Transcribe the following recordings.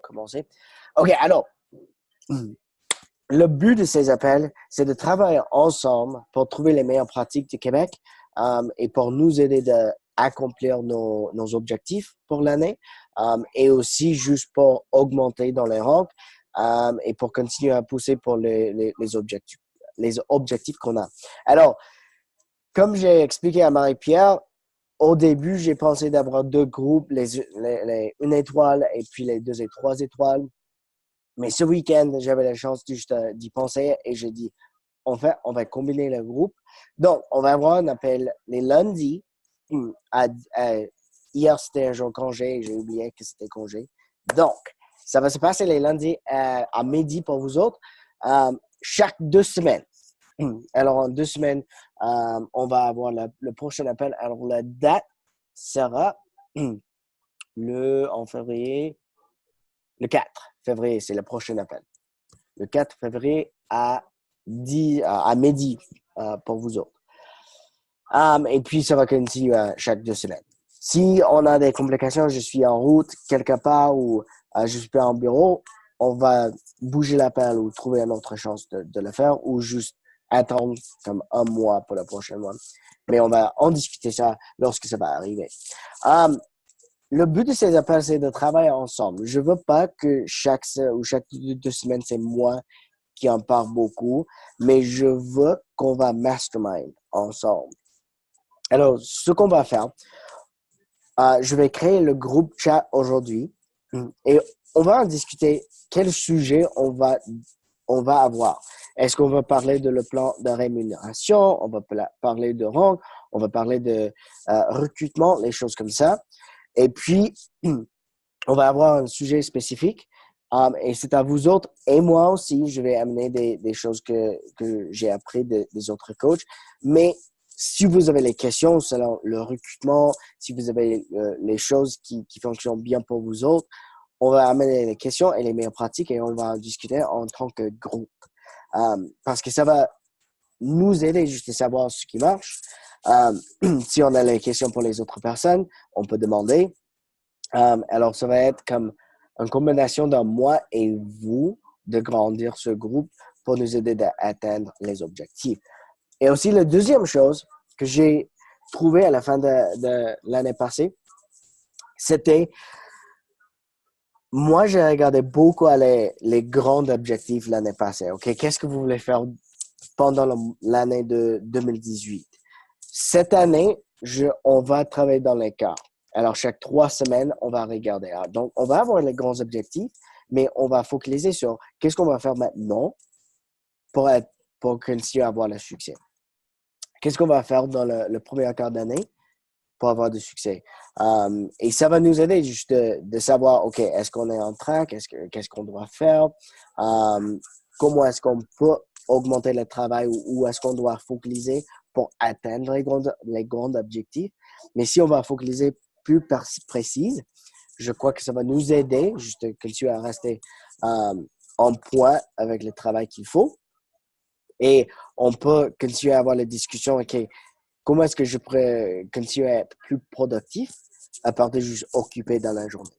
commencer. OK, alors, le but de ces appels, c'est de travailler ensemble pour trouver les meilleures pratiques du Québec et pour nous aider d'accomplir nos objectifs pour l'année et aussi juste pour augmenter dans les rangs et pour continuer à pousser pour les objectifs qu'on a. Alors, comme j'ai expliqué à Marie-Pierre, au début, j'ai pensé d'avoir deux groupes, les 1 étoile et puis les 2 et 3 étoiles. Mais ce week-end, j'avais la chance juste d'y penser et j'ai dit, en fait, on va combiner le groupe. Donc, on va avoir un appel les lundis. Hier, c'était un jour congé et j'ai oublié que c'était congé. Donc, ça va se passer les lundis à midi pour vous autres, chaque 2 semaines. Alors, en 2 semaines, on va avoir le prochain appel. Alors, la date sera en février, le 4 février, c'est le prochain appel. Le 4 février à midi pour vous autres. Et puis, ça va continuer chaque 2 semaines. Si on a des complications, je suis en route quelque part ou je suis pas en bureau, on va bouger l'appel ou trouver une autre chance de le faire ou juste attendre comme 1 mois pour le prochain mois. Mais on va en discuter ça lorsque ça va arriver. Le but de ces appels, c'est de travailler ensemble. Je veux pas que chaque 2 semaines, c'est moi qui en parle beaucoup, mais je veux qu'on va mastermind ensemble. Alors, ce qu'on va faire, je vais créer le groupe chat aujourd'hui et on va en discuter quel sujet on va avoir. Est-ce qu'on va parler de le plan de rémunération? On va parler de rang? On va parler de recrutement, les choses comme ça. Et puis, on va avoir un sujet spécifique. Et c'est à vous autres et moi aussi, je vais amener des choses que j'ai appris des autres coachs. Mais si vous avez les questions selon le recrutement, si vous avez les choses qui fonctionnent bien pour vous autres, on va amener les questions et les meilleures pratiques et on va en discuter en tant que groupe. Parce que ça va nous aider juste à savoir ce qui marche. Si on a les questions pour les autres personnes, on peut demander. Alors, ça va être comme une combinaison de moi et vous de grandir ce groupe pour nous aider à atteindre les objectifs. Et aussi, la deuxième chose que j'ai trouvée à la fin de l'année passée, c'était, moi, j'ai regardé beaucoup les grands objectifs l'année passée. OK, qu'est-ce que vous voulez faire pendant l'année de 2018? Cette année, on va travailler dans les cas. Alors, chaque 3 semaines, on va regarder. Donc, on va avoir les grands objectifs, mais on va focaliser sur qu'est-ce qu'on va faire maintenant pour continuer à avoir le succès. Qu'est-ce qu'on va faire dans le premier quart d'année pour avoir du succès? Et ça va nous aider juste de savoir, OK, est-ce qu'on est en track? Qu'est-ce qu'on doit faire? Comment est-ce qu'on peut augmenter le travail ou où est-ce qu'on doit focaliser pour atteindre les grands objectifs? Mais si on va focaliser plus précise, je crois que ça va nous aider juste à continuer à rester en point avec le travail qu'il faut. Et on peut continuer à avoir les discussions, OK, comment est-ce que je pourrais continuer à être plus productif à part de juste occuper dans la journée?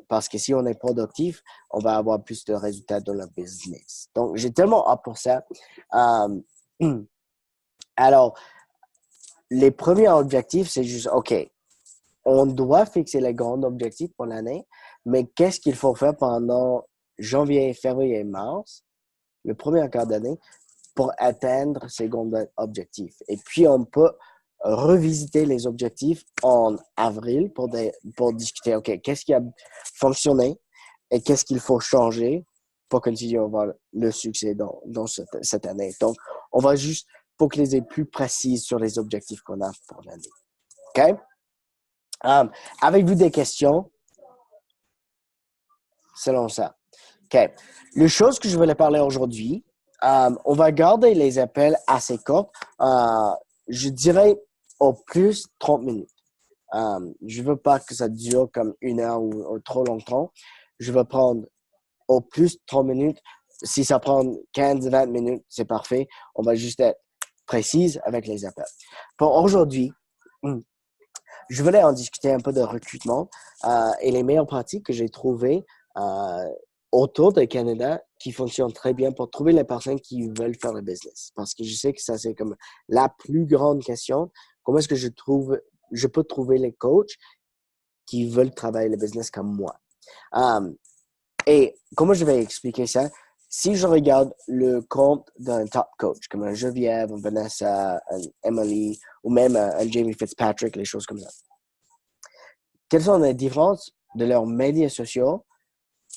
Parce que si on est productif, on va avoir plus de résultats dans le business. Donc, j'ai tellement hâte pour ça. Alors, les premiers objectifs, c'est juste, OK, on doit fixer les grands objectifs pour l'année, mais qu'est-ce qu'il faut faire pendant janvier, février et mars, le premier quart d'année, pour atteindre ces grands objectifs. Et puis, on peut revisiter les objectifs en avril pour discuter, OK, qu'est-ce qui a fonctionné et qu'est-ce qu'il faut changer pour continuer à avoir le succès dans cette année. Donc, on va juste focaliser plus précis sur les objectifs qu'on a pour l'année. OK? Avez-vous des questions selon ça? OK. Les choses que je voulais parler aujourd'hui, on va garder les appels assez courts. Je dirais au plus 30 minutes. Je veux pas que ça dure comme 1 heure ou trop longtemps. Je vais prendre au plus 30 minutes. Si ça prend 15-20 minutes, c'est parfait. On va juste être précise avec les appels. Pour aujourd'hui, je voulais en discuter un peu de recrutement et les meilleures pratiques que j'ai trouvées autour du Canada qui fonctionnent très bien pour trouver les personnes qui veulent faire le business. Parce que je sais que ça, c'est comme la plus grande question. Comment est-ce que je peux trouver les coachs qui veulent travailler le business comme moi? Et comment je vais expliquer ça? Si je regarde le compte d'un top coach, comme un Geneviève, un Vanessa, un Emily, ou même un Jamie Fitzpatrick, les choses comme ça, quelles sont les différences de leurs médias sociaux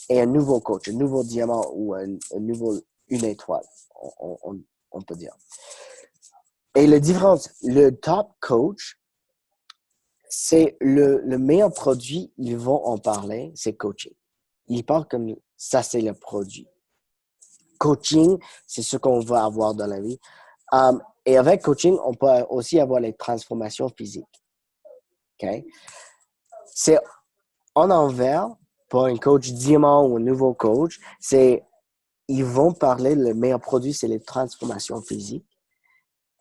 et un nouveau coach, un nouveau diamant ou une étoile, on peut dire. Et la différence, le top coach, c'est le meilleur produit, ils vont en parler, c'est coaching. Ils parlent comme ça, c'est le produit. Coaching, c'est ce qu'on va avoir dans la vie. Et avec coaching, on peut aussi avoir les transformations physiques. Okay? C'est en envers, pour un coach diamant ou un nouveau coach, ils vont parler, le meilleur produit, c'est les transformations physiques.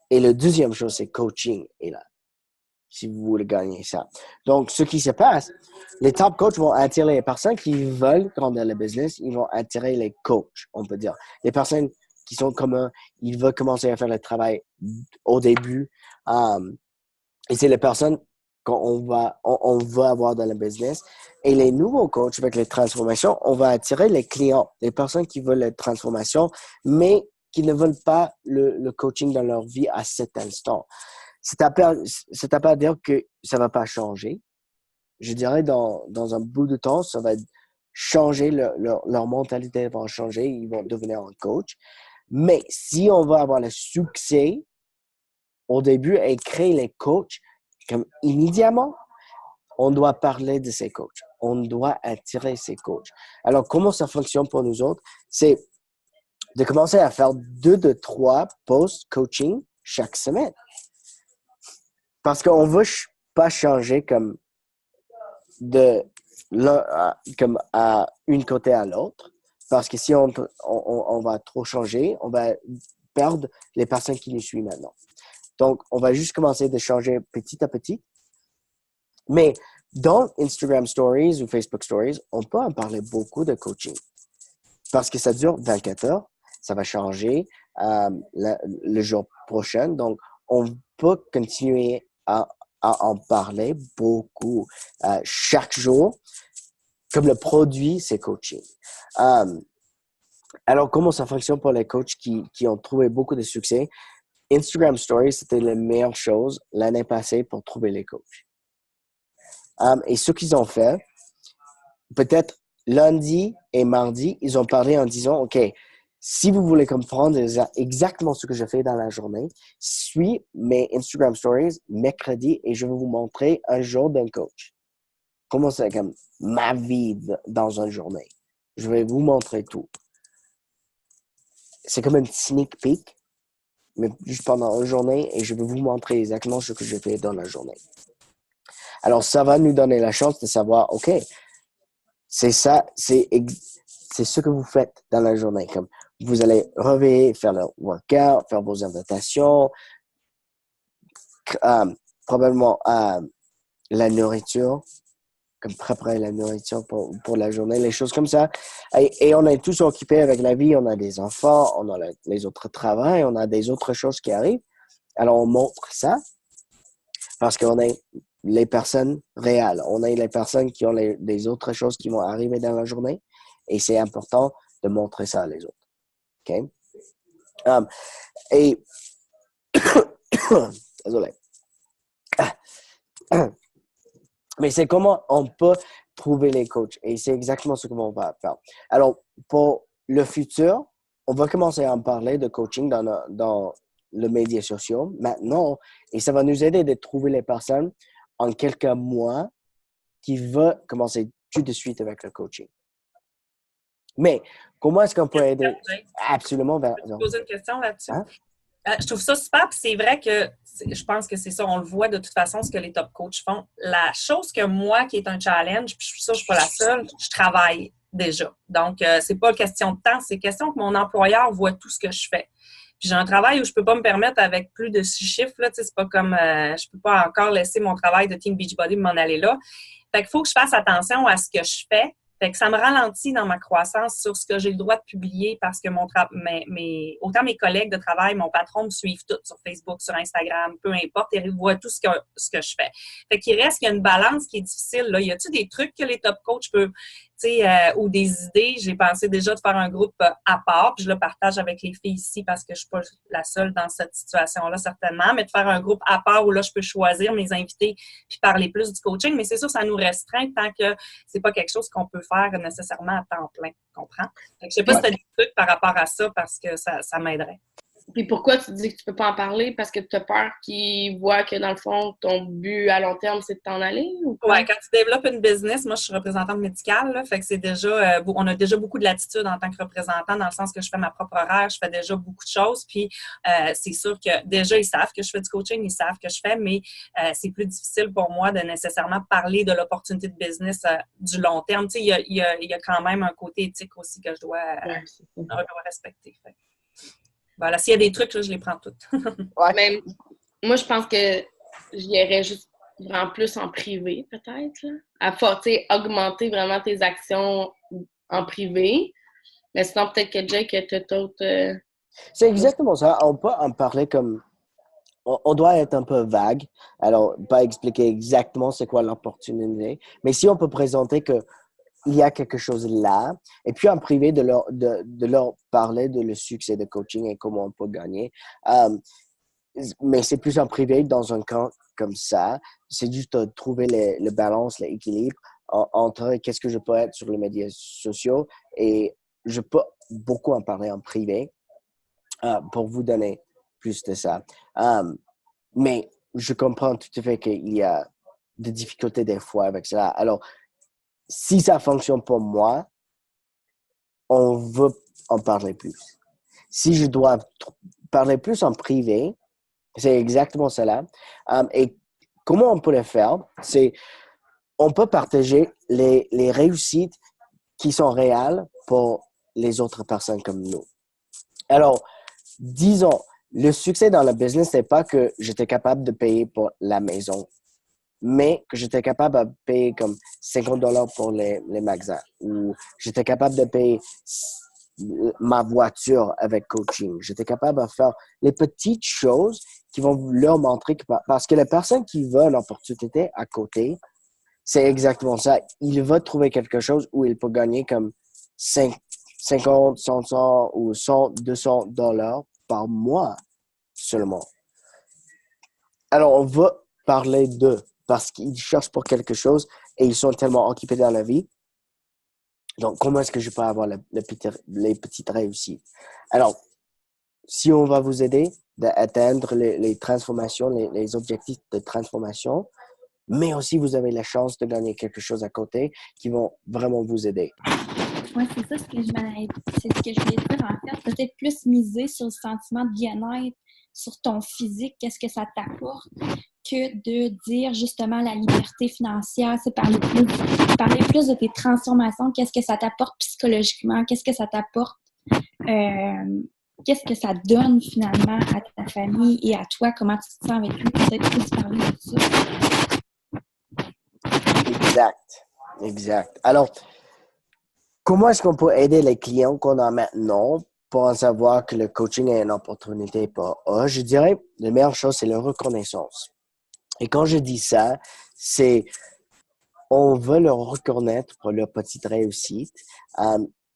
Et la deuxième chose, c'est coaching est là, si vous voulez gagner ça. Donc, ce qui se passe, les top coachs vont attirer les personnes qui veulent grandir le business. Ils vont attirer les coachs, on peut dire. Les personnes qui sont comme ils veulent commencer à faire le travail au début. Et c'est les personnes qu'on va avoir dans le business. Et les nouveaux coachs avec les transformations, on va attirer les clients, les personnes qui veulent la transformation, mais qui ne veulent pas le coaching dans leur vie à cet instant. C'est à pas dire que ça va pas changer. Je dirais dans un bout de temps, ça va changer, leur mentalité va changer, ils vont devenir un coach. Mais si on va avoir le succès au début et créer les coachs comme immédiatement, on doit parler de ces coachs. On doit attirer ces coachs. Alors, comment ça fonctionne pour nous autres? C'est de commencer à faire 2 de 3 posts coaching chaque semaine. Parce qu'on ne veut pas changer comme comme à une côté à l'autre. Parce que si on va trop changer, on va perdre les personnes qui nous suivent maintenant. Donc, on va juste commencer de changer petit à petit. Mais dans Instagram Stories ou Facebook Stories, on peut en parler beaucoup de coaching. Parce que ça dure 24 heures, ça va changer le jour prochain. Donc, on peut continuer à en parler beaucoup chaque jour. Comme le produit, c'est coaching. Alors, comment ça fonctionne pour les coachs qui ont trouvé beaucoup de succès? Instagram Stories, c'était la meilleure chose l'année passée pour trouver les coachs. Et ce qu'ils ont fait, peut-être lundi et mardi, ils ont parlé en disant, OK, si vous voulez comprendre exactement ce que je fais dans la journée, suis mes Instagram Stories mercredi et je vais vous montrer un jour d'un coach. Comment c'est comme ma vie dans une journée. Je vais vous montrer tout. C'est comme une sneak peek, mais juste pendant une journée et je vais vous montrer exactement ce que je fais dans la journée. Alors, ça va nous donner la chance de savoir, OK, c'est ça, c'est ce que vous faites dans la journée. Comme vous allez réveiller, faire le workout, faire vos invitations, probablement la nourriture, comme préparer la nourriture pour la journée, les choses comme ça. Et on est tous occupés avec la vie, on a des enfants, on a les autres travails, on a des autres choses qui arrivent. Alors, on montre ça parce qu'on est les personnes réelles. On est les personnes qui ont des autres choses qui vont arriver dans la journée et c'est important de montrer ça à les autres. OK? Et désolé. Mais c'est comment on peut trouver les coachs et c'est exactement ce qu'on va faire. Alors, pour le futur, on va commencer à en parler de coaching dans les médias sociaux maintenant et ça va nous aider de trouver les personnes en quelques mois qui veulent commencer tout de suite avec le coaching. Mais comment est-ce qu'on peut aider absolument vers... Je peux te poser une question là-dessus? Hein? Je trouve ça super, puis c'est vrai que je pense que c'est ça, on le voit de toute façon, ce que les top coachs font. La chose que moi, qui est un challenge, puis je suis sûre que je ne suis pas la seule, je travaille déjà. Donc, c'est pas question de temps, c'est question que mon employeur voit tout ce que je fais. Puis j'ai un travail où je peux pas me permettre avec plus de 6 chiffres, là, tu sais, c'est pas comme, je peux pas encore laisser mon travail de Team Beachbody m'en aller là. Fait qu'il faut que je fasse attention à ce que je fais. Fait que ça me ralentit dans ma croissance sur ce que j'ai le droit de publier parce que autant mes collègues de travail, mon patron me suivent tous sur Facebook, sur Instagram, peu importe, ils voient tout ce que je fais. Fait qu'il reste qu'il y a une balance qui est difficile. Là. Y a-t-il des trucs que les top coachs peuvent, ou des idées? J'ai pensé déjà de faire un groupe à part, puis je le partage avec les filles ici parce que je suis pas la seule dans cette situation-là, certainement, mais de faire un groupe à part où là, je peux choisir mes invités puis parler plus du coaching. Mais c'est sûr, ça nous restreint tant que c'est pas quelque chose qu'on peut faire nécessairement à temps plein. Tu comprends? Fait que je sais pas si tu as des trucs par rapport à ça parce que ça m'aiderait. Puis pourquoi tu dis que tu peux pas en parler? Parce que tu as peur qu'ils voient que, dans le fond, ton but à long terme, c'est de t'en aller? Ou quoi? Oui, quand tu développes une business, moi, je suis représentante médicale, là, fait que c'est déjà, on a déjà beaucoup de latitude en tant que représentant, dans le sens que je fais ma propre horaire, je fais déjà beaucoup de choses, puis c'est sûr que déjà, ils savent que je fais du coaching, ils savent que je fais, mais c'est plus difficile pour moi de nécessairement parler de l'opportunité de business du long terme. Tu sais, il y a quand même un côté éthique aussi que je dois respecter. Fait. Voilà, s'il y a des trucs, là, je les prends toutes. Mais moi, je pense que j'irais juste vraiment plus en privé, peut-être. Là. Augmenter vraiment tes actions en privé. Mais sinon, peut-être que Jake, tu as d'autres... C'est exactement ça. On peut en parler comme... On doit être un peu vague. Alors, pas expliquer exactement c'est quoi l'opportunité. Mais si on peut présenter que il y a quelque chose là, et puis en privé, de leur parler de le succès de coaching et comment on peut gagner. Mais c'est plus en privé, dans un camp comme ça. C'est juste de trouver le balance, l'équilibre entre qu'est-ce que je peux être sur les médias sociaux et je peux beaucoup en parler en privé pour vous donner plus de ça. Mais je comprends tout à fait qu'il y a des difficultés des fois avec cela. Alors, si ça fonctionne pour moi, on veut en parler plus. Si je dois parler plus en privé, c'est exactement cela. Et comment on peut le faire? C'est, on peut partager les réussites qui sont réelles pour les autres personnes comme nous. Alors, disons, le succès dans le business, c'est pas que j'étais capable de payer pour la maison, mais que j'étais capable de payer comme $50 pour les magasins, ou j'étais capable de payer ma voiture avec coaching. J'étais capable de faire les petites choses qui vont leur montrer que, parce que les personnes qui veulent l'opportunité à côté, c'est exactement ça. Il va trouver quelque chose où il peut gagner comme 50, 100 ou 100, $200 par mois seulement. Alors, on va parler d'eux parce qu'ils cherchent pour quelque chose et ils sont tellement occupés dans la vie. Donc, comment est-ce que je peux avoir les petites réussites? Alors, si on va vous aider d'atteindre les transformations, les objectifs de transformation, mais aussi vous avez la chance de gagner quelque chose à côté qui vont vraiment vous aider. Oui, c'est ça c'est ce que je voulais dire en fait. Peut-être plus miser sur le sentiment de bien-être, sur ton physique, qu'est-ce que ça t'apporte, que de dire justement la liberté financière, c'est parler plus de tes transformations, qu'est-ce que ça t'apporte psychologiquement, qu'est-ce que ça t'apporte, qu'est-ce que ça donne finalement à ta famille et à toi, comment tu te sens avec lui, peut-être plus parler de ça. Exact. Alors, comment est-ce qu'on peut aider les clients qu'on a maintenant pour en savoir que le coaching est une opportunité pour eux? Je dirais, la meilleure chose, c'est la reconnaissance. Et quand je dis ça, c'est on veut leur reconnaître pour leur petite réussite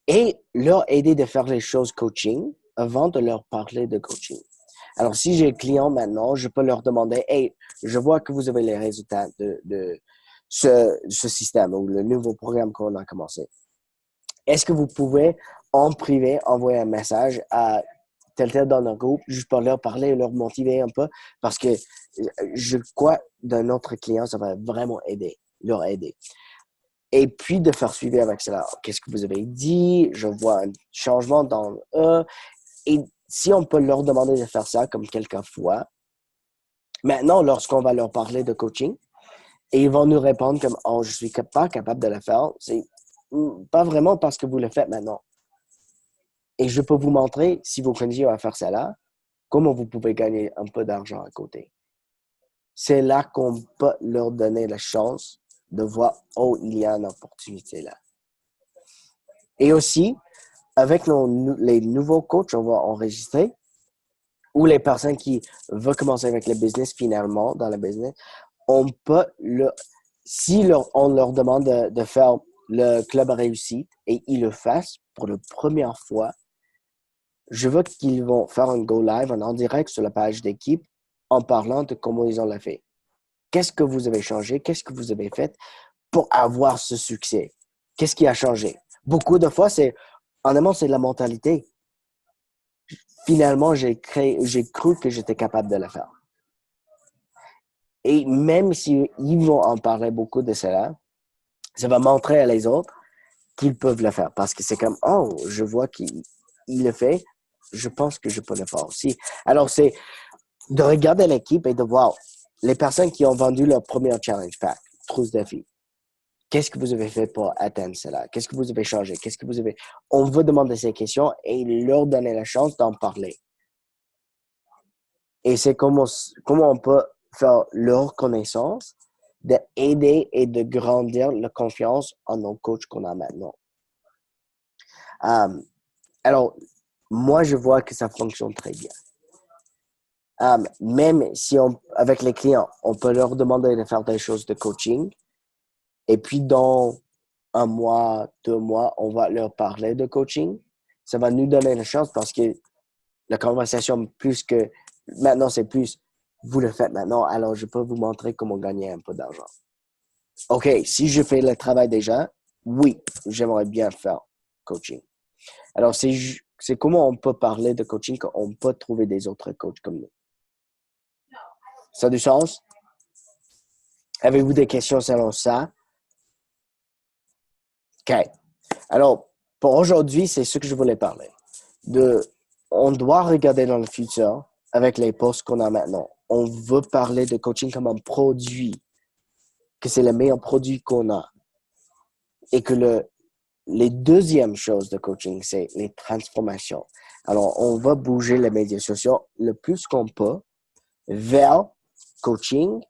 et leur aider de faire les choses coaching avant de leur parler de coaching. Alors, si j'ai un client maintenant, je peux leur demander, « Hey, je vois que vous avez les résultats de ce système ou le nouveau programme qu'on a commencé. Est-ce que vous pouvez, en privé, envoyer un message à tel dans notre groupe, juste pour leur parler et leur motiver un peu? Parce que je crois d'un autre client, ça va vraiment leur aider. Et puis, de faire suivre avec cela. Qu'est-ce que vous avez dit? Je vois un changement dans eux. Et si on peut leur demander de faire ça comme quelquefois, maintenant, lorsqu'on va leur parler de coaching, et ils vont nous répondre comme « Oh, je suis pas capable de le faire. » C'est pas vraiment parce que vous le faites maintenant. Et je peux vous montrer, si vous continuez à faire ça là, comment vous pouvez gagner un peu d'argent à côté. C'est là qu'on peut leur donner la chance de voir, oh, il y a une opportunité là. Et aussi, avec les nouveaux coachs, on va enregistrer, ou les personnes qui veulent commencer avec le business finalement, dans le business, on peut, on leur demande de faire le club réussite et ils le fassent pour la première fois, je veux qu'ils vont faire un go live en direct sur la page d'équipe en parlant de comment ils ont fait. Qu'est-ce que vous avez changé? Qu'est-ce que vous avez fait pour avoir ce succès? Qu'est-ce qui a changé? Beaucoup de fois, honnêtement, c'est la mentalité. Finalement, j'ai cru que j'étais capable de le faire. Et même s'ils vont en parler beaucoup de cela, ça va montrer à les autres qu'ils peuvent le faire. Parce que c'est comme, oh, je vois qu'il le fait, je pense que je peux le faire aussi. Alors, c'est de regarder l'équipe et de voir les personnes qui ont vendu leur premier challenge pack, trousse défi. Qu'est-ce que vous avez fait pour atteindre cela? Qu'est-ce que vous avez changé? On veut demander ces questions et leur donner la chance d'en parler. Et c'est comment on peut faire leur connaissance, d'aider et de grandir la confiance en nos coachs qu'on a maintenant. Alors, moi, je vois que ça fonctionne très bien. Même si avec les clients, on peut leur demander de faire des choses de coaching, et puis dans 1 mois, 2 mois, on va leur parler de coaching. Ça va nous donner la chance parce que la conversation, maintenant, c'est plus, vous le faites maintenant, alors je peux vous montrer comment gagner un peu d'argent. OK, si je fais le travail déjà, oui, j'aimerais bien faire coaching. Alors, c'est comment on peut parler de coaching qu'on peut trouver des autres coachs comme nous. Ça a du sens? Avez-vous des questions selon ça? OK. Alors, pour aujourd'hui, c'est ce que je voulais parler. On doit regarder dans le futur avec les postes qu'on a maintenant. On veut parler de coaching comme un produit, que c'est le meilleur produit qu'on a. Et que les deuxièmes choses de coaching, c'est les transformations. Alors, on va bouger les médias sociaux le plus qu'on peut vers coaching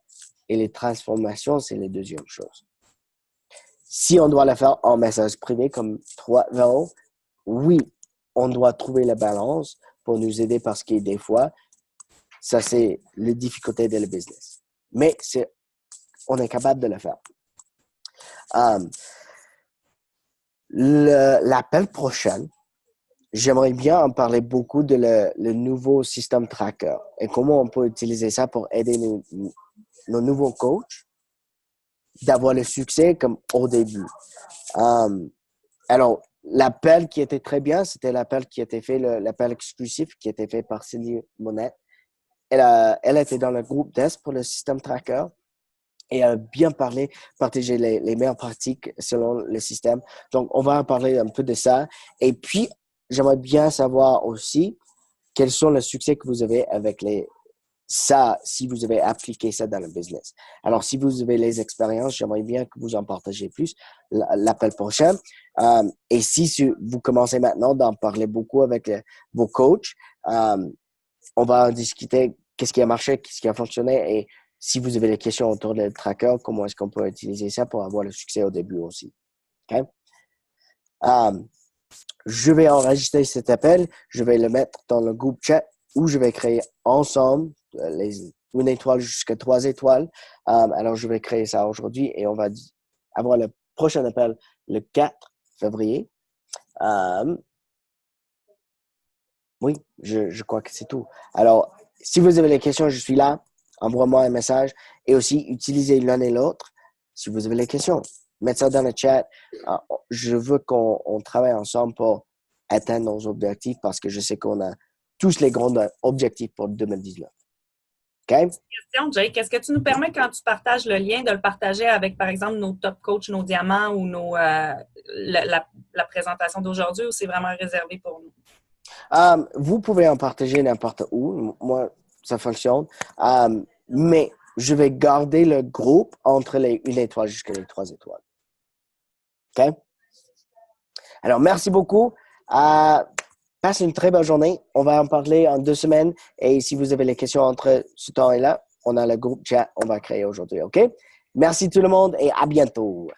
et les transformations, c'est les deuxièmes choses. Si on doit le faire en message privé comme 3.0, oui, on doit trouver la balance pour nous aider parce que des fois, ça c'est les difficultés de le business. Mais on est capable de le faire. L'appel prochain, j'aimerais bien en parler beaucoup de le nouveau système tracker et comment on peut utiliser ça pour aider nos nouveaux coachs d'avoir le succès comme au début. Alors, l'appel qui était très bien, c'était l'appel qui était fait, l'appel exclusif qui était fait par Cindy Monette. Elle était dans le groupe test pour le système tracker et elle a bien parlé, partagé les meilleures pratiques selon le système. Donc, on va en parler un peu de ça. Et puis, j'aimerais bien savoir aussi quels sont les succès que vous avez avec ça, si vous avez appliqué ça dans le business. Alors, si vous avez les expériences, j'aimerais bien que vous en partagez plus l'appel prochain. Et si vous commencez maintenant d'en parler beaucoup avec vos coachs, on va en discuter qu'est-ce qui a marché, qu'est-ce qui a fonctionné et si vous avez des questions autour du tracker, comment est-ce qu'on peut utiliser ça pour avoir le succès au début aussi. OK? Je vais enregistrer cet appel, je vais le mettre dans le groupe chat où je vais créer ensemble 1 étoile jusqu'à 3 étoiles. Alors, je vais créer ça aujourd'hui et on va avoir le prochain appel le 4 février. Oui, je crois que c'est tout. Alors, si vous avez des questions, je suis là. Envoie-moi un message et aussi utilisez l'un et l'autre. Si vous avez des questions, mettez ça dans le chat. Je veux qu'on travaille ensemble pour atteindre nos objectifs parce que je sais qu'on a tous les grands objectifs pour 2019. OK? Question, Jake. Est-ce que tu nous permets, quand tu partages le lien, de le partager avec, par exemple, nos top coachs, nos diamants ou la présentation d'aujourd'hui ou c'est vraiment réservé pour nous? Vous pouvez en partager n'importe où. Moi, ça fonctionne. Mais je vais garder le groupe entre les 1 étoile jusqu'à les 3 étoiles. OK? Alors, merci beaucoup. Passe une très bonne journée. On va en parler en 2 semaines. Et si vous avez des questions entre ce temps et là, on a le groupe chat on va créer aujourd'hui. OK? Merci tout le monde et à bientôt.